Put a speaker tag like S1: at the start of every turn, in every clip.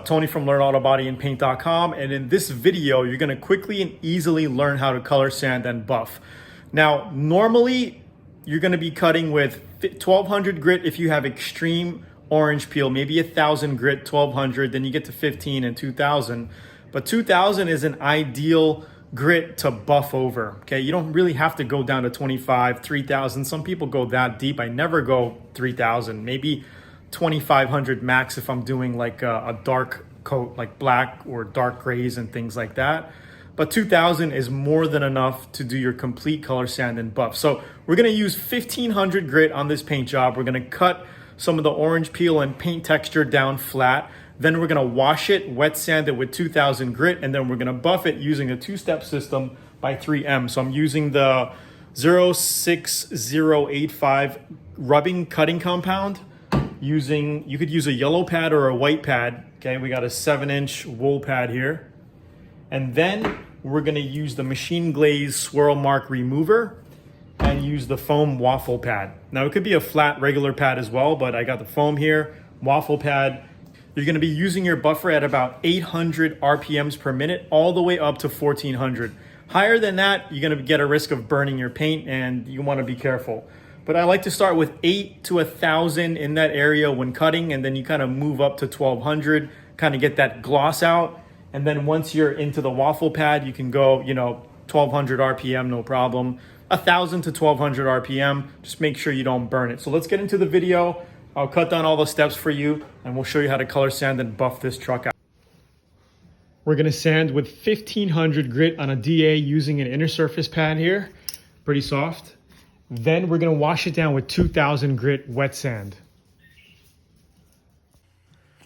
S1: Tony from LearnAutoBodyAndPaint.com, and in this video, you're gonna quickly and easily learn how to color sand and buff. Now, normally, you're gonna be cutting with 1200 grit if you have extreme orange peel, maybe 1000 grit, 1200, then you get to 15 and 2000. But 2000 is an ideal grit to buff over, okay? You don't really have to go down to 25, 3000. Some people go that deep. I never go 3000, maybe 2500 max if I'm doing like a dark coat, like black or dark grays and things like that. But 2000 is more than enough to do your complete color sand and buff. So we're gonna use 1500 grit on this paint job. We're gonna cut some of the orange peel and paint texture down flat. Then we're gonna wash it, wet sand it with 2000 grit, and then we're gonna buff it using a two-step system by 3M. So I'm using the 06085 rubbing cutting compound. You could use a yellow pad or a white pad. Okay, we got a 7-inch wool pad here. And then we're gonna use the machine glaze swirl mark remover and use the foam waffle pad. Now it could be a flat regular pad as well, but I got the foam here, waffle pad. You're gonna be using your buffer at about 800 RPMs per minute, all the way up to 1400. Higher than that, you're gonna get a risk of burning your paint and you wanna be careful. But I like to start with 8 to 1000 in that area when cutting, and then you kind of move up to 1200, kind of get that gloss out. And then once you're into the waffle pad, you can go, 1200 RPM, no problem. 1000 to 1200 RPM, just make sure you don't burn it. So let's get into the video. I'll cut down all the steps for you and we'll show you how to color sand and buff this truck out. We're gonna sand with 1500 grit on a DA using an inner surface pad here, pretty soft. Then we're gonna wash it down with 2000 grit wet sand.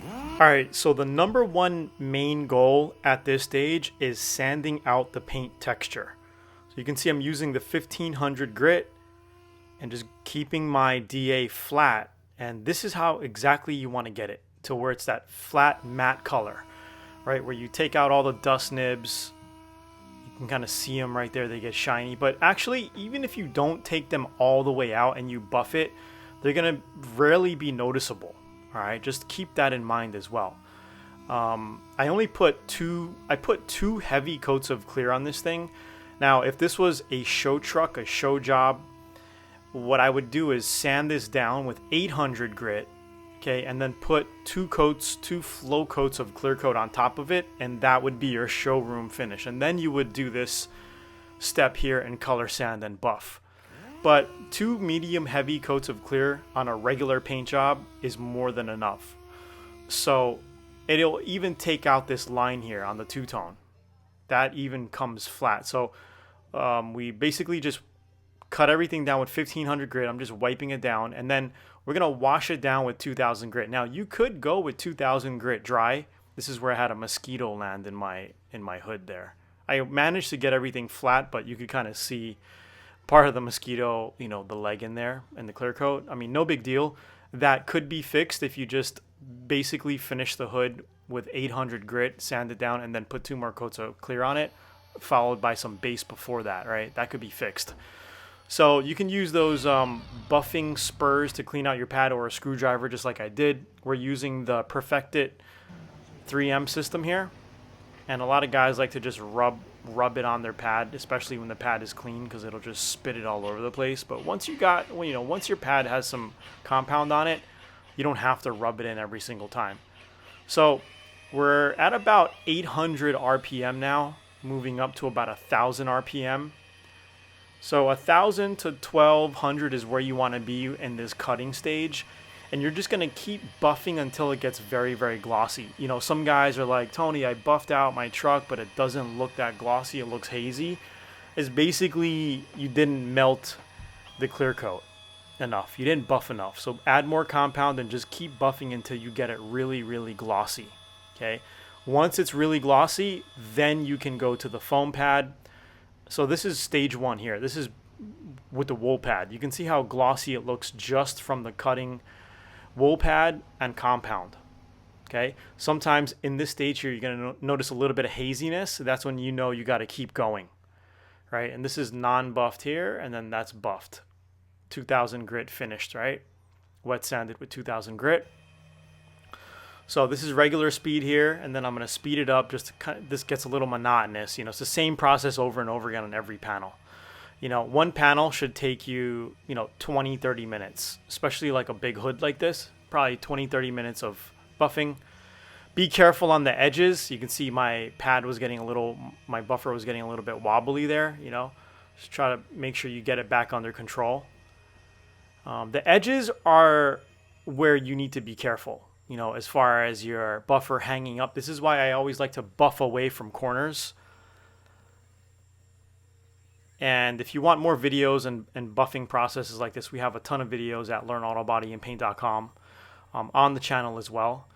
S1: All right, so the number one main goal at this stage is sanding out the paint texture. So you can see I'm using the 1500 grit and just keeping my DA flat. And this is how exactly you want to get it, to where it's that flat matte color, right? Where you take out all the dust nibs. You can kind of see them right there, they get shiny. But actually, even if you don't take them all the way out and you buff it, they're gonna rarely be noticeable, all right? Just keep that in mind as well. I put two heavy coats of clear on this thing. Now, if this was a show truck, a show job, what I would do is sand this down with 800 grit, okay, and then put two flow coats of Clearcoat on top of it, and that would be your showroom finish. And then you would do this step here and color sand and buff. But 2 medium heavy coats of clear on a regular paint job is more than enough. So it'll even take out this line here on the two-tone. That even comes flat. So we basically just cut everything down with 1500 grit. I'm just wiping it down, and then we're gonna wash it down with 2000 grit. Now you could go with 2000 grit dry. This is where I had a mosquito land in my hood there. I managed to get everything flat, but you could kind of see part of the mosquito, the leg in there and the clear coat. I mean, no big deal. That could be fixed if you just basically finish the hood with 800 grit, sand it down, and then put 2 more coats of clear on it, followed by some base before that, right? That could be fixed. So you can use those buffing spurs to clean out your pad, or a screwdriver, just like I did. We're using the Perfected 3M system here. And a lot of guys like to just rub it on their pad, especially when the pad is clean, because it'll just spit it all over the place. But once your pad has some compound on it, you don't have to rub it in every single time. So we're at about 800 RPM now, moving up to about 1000 RPM. So 1000 to 1200 is where you want to be in this cutting stage. And you're just going to keep buffing until it gets very, very glossy. Some guys are like, Tony, I buffed out my truck, but it doesn't look that glossy. It looks hazy. It's basically you didn't melt the clear coat enough. You didn't buff enough. So add more compound and just keep buffing until you get it really, really glossy. Okay. Once it's really glossy, then you can go to the foam pad. So this is stage 1 here. This is with the wool pad. You can see how glossy it looks just from the cutting wool pad and compound. Okay. Sometimes in this stage here, you're going to notice a little bit of haziness. That's when you know you got to keep going, right? And this is non-buffed here, and then that's buffed. 2000 grit finished, right? Wet sanded with 2000 grit. So this is regular speed here, and then I'm going to speed it up just to kind of, this gets a little monotonous. You know, it's the same process over and over again on every panel. You know, one panel should take you, 20, 30 minutes, especially like a big hood like this, probably 20, 30 minutes of buffing. Be careful on the edges. You can see my pad was getting my buffer was getting a little bit wobbly there, Just try to make sure you get it back under control. The edges are where you need to be careful, as far as your buffer hanging up. This is why I always like to buff away from corners. And if you want more videos and buffing processes like this, we have a ton of videos at learnautobodyandpaint.com on the channel as well.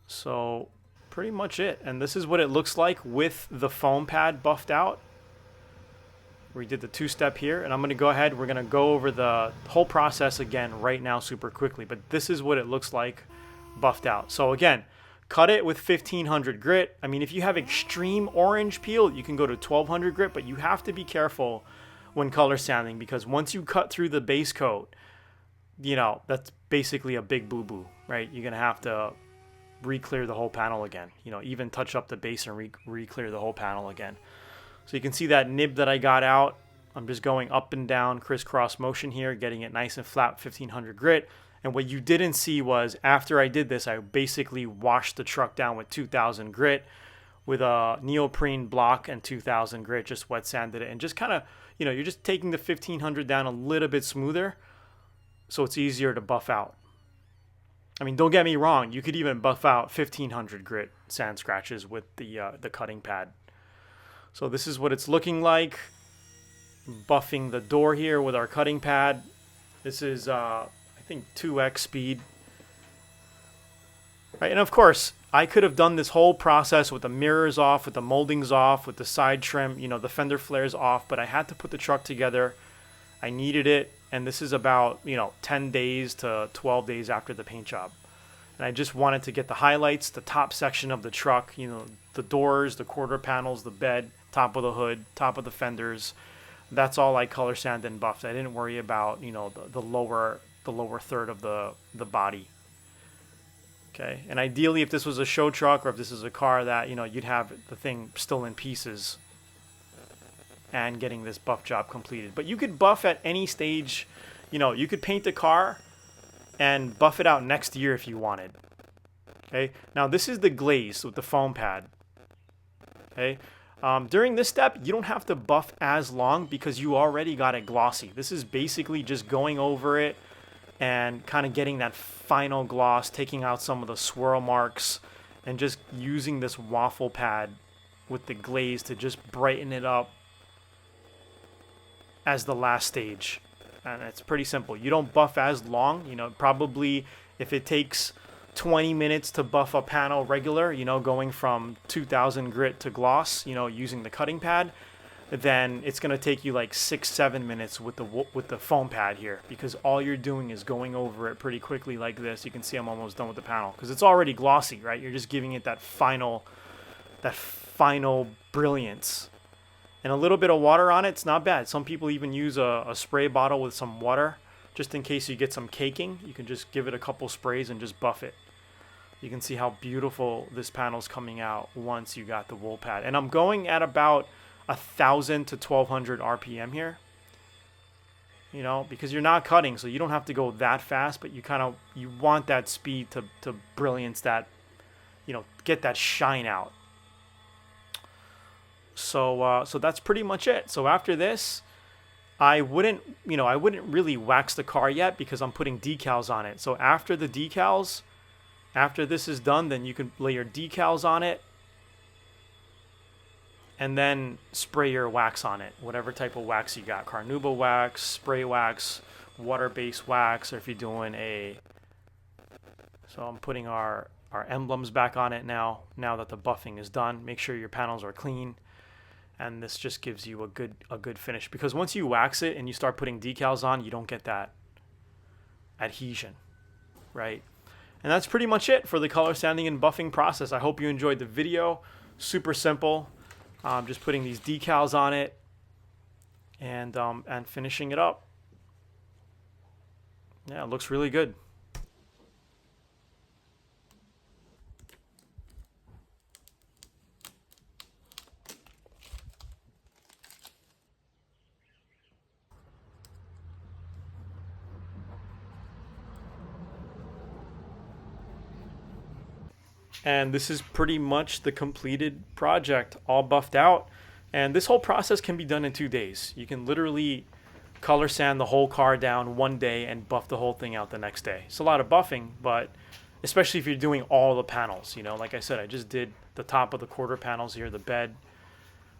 S1: So pretty much it. And this is what it looks like with the foam pad buffed out. We did the two-step here, and I'm going to go ahead. We're going to go over the whole process again right now super quickly. But this is what it looks like buffed out. So again, cut it with 1500 grit. I mean, if you have extreme orange peel, you can go to 1200 grit, but you have to be careful when color sanding, because once you cut through the base coat, that's basically a big boo-boo, right? You're going to have to re-clear the whole panel again, even touch up the base and re-clear the whole panel again. So you can see that nib that I got out. I'm just going up and down crisscross motion here, getting it nice and flat, 1500 grit. And what you didn't see was after I did this, I basically washed the truck down with 2000 grit with a neoprene block and 2000 grit, just wet sanded it. And just kind of, you're just taking the 1500 down a little bit smoother so it's easier to buff out. I mean, don't get me wrong. You could even buff out 1500 grit sand scratches with the cutting pad. So this is what it's looking like. Buffing the door here with our cutting pad. This is, I think, 2x speed. Right, and of course, I could have done this whole process with the mirrors off, with the moldings off, with the side trim, the fender flares off, but I had to put the truck together. I needed it, and this is about, 10 days to 12 days after the paint job. And I just wanted to get the highlights, the top section of the truck, the doors, the quarter panels, the bed, top of the hood, top of the fenders. That's all I color sanded and buffed. I didn't worry about, the lower third of the body. Okay, and ideally, if this was a show truck or if this is a car that, you'd have the thing still in pieces and getting this buff job completed. But you could buff at any stage. You could paint the car and buff it out next year if you wanted. Okay, now this is the glaze with the foam pad. Okay, during this step, you don't have to buff as long because you already got it glossy. This is basically just going over it and kind of getting that final gloss, taking out some of the swirl marks, and just using this waffle pad with the glaze to just brighten it up as the last stage. And it's pretty simple. You don't buff as long. Probably if it takes 20 minutes to buff a panel regular, going from 2000 grit to gloss, using the cutting pad, then it's going to take you like 6-7 minutes with the foam pad here, because all you're doing is going over it pretty quickly like this. You can see I'm almost done with the panel because it's already glossy, right? You're just giving it that final brilliance. And a little bit of water on it, it's not bad. Some people even use a spray bottle with some water just in case you get some caking. You can just give it a couple sprays and just buff it. You can see how beautiful this panel's coming out once you got the wool pad. And I'm going at about 1000 to 1200 RPM here. Because you're not cutting, so you don't have to go that fast, but you want that speed to brilliance that, get that shine out. So that's pretty much it. So after this, I wouldn't really wax the car yet because I'm putting decals on it. So after the decals, after this is done, then you can lay your decals on it and then spray your wax on it. Whatever type of wax you got, carnauba wax, spray wax, water-based wax, or if you're doing so I'm putting our emblems back on it now that the buffing is done. Make sure your panels are clean. And this just gives you a good finish, because once you wax it and you start putting decals on, you don't get that adhesion, right? And that's pretty much it for the color sanding and buffing process. I hope you enjoyed the video. Super simple. Just putting these decals on it and finishing it up. Yeah, it looks really good. And this is pretty much the completed project, all buffed out. And this whole process can be done in 2 days. You can literally color sand the whole car down one day and buff the whole thing out the next day. It's a lot of buffing, but especially if you're doing all the panels, you know, like I said, I just did the top of the quarter panels here, the bed,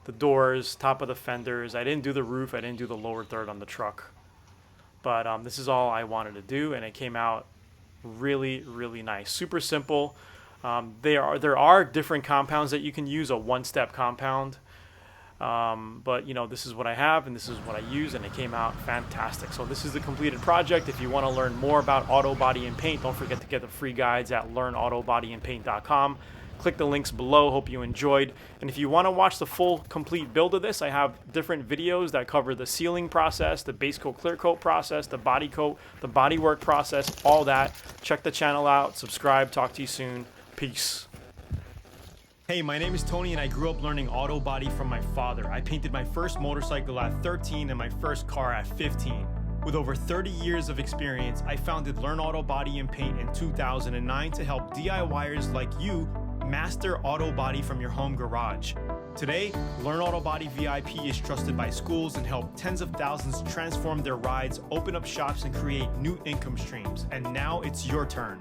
S1: the doors, top of the fenders. I didn't do the roof. I didn't do the lower third on the truck. But this is all I wanted to do, and it came out really, really nice. Super simple. There are different compounds that you can use, a one-step compound. But you know, this is what I have and this is what I use, and it came out fantastic. So this is the completed project. If you want to learn more about auto body and paint, don't forget to get the free guides at learnautobodyandpaint.com. Click the links below. Hope you enjoyed. And if you want to watch the full complete build of this, I have different videos that cover the sealing process, the base coat clear coat process, the body coat, the bodywork process, all that. Check the channel out, subscribe, talk to you soon. Peace. Hey, my name is Tony and I grew up learning auto body from my father. I painted my first motorcycle at 13 and my first car at 15. With over 30 years of experience, I founded Learn Auto Body and Paint in 2009 to help DIYers like you master auto body from your home garage. Today, Learn Auto Body VIP is trusted by schools and help tens of thousands transform their rides, open up shops, and create new income streams. And now it's your turn.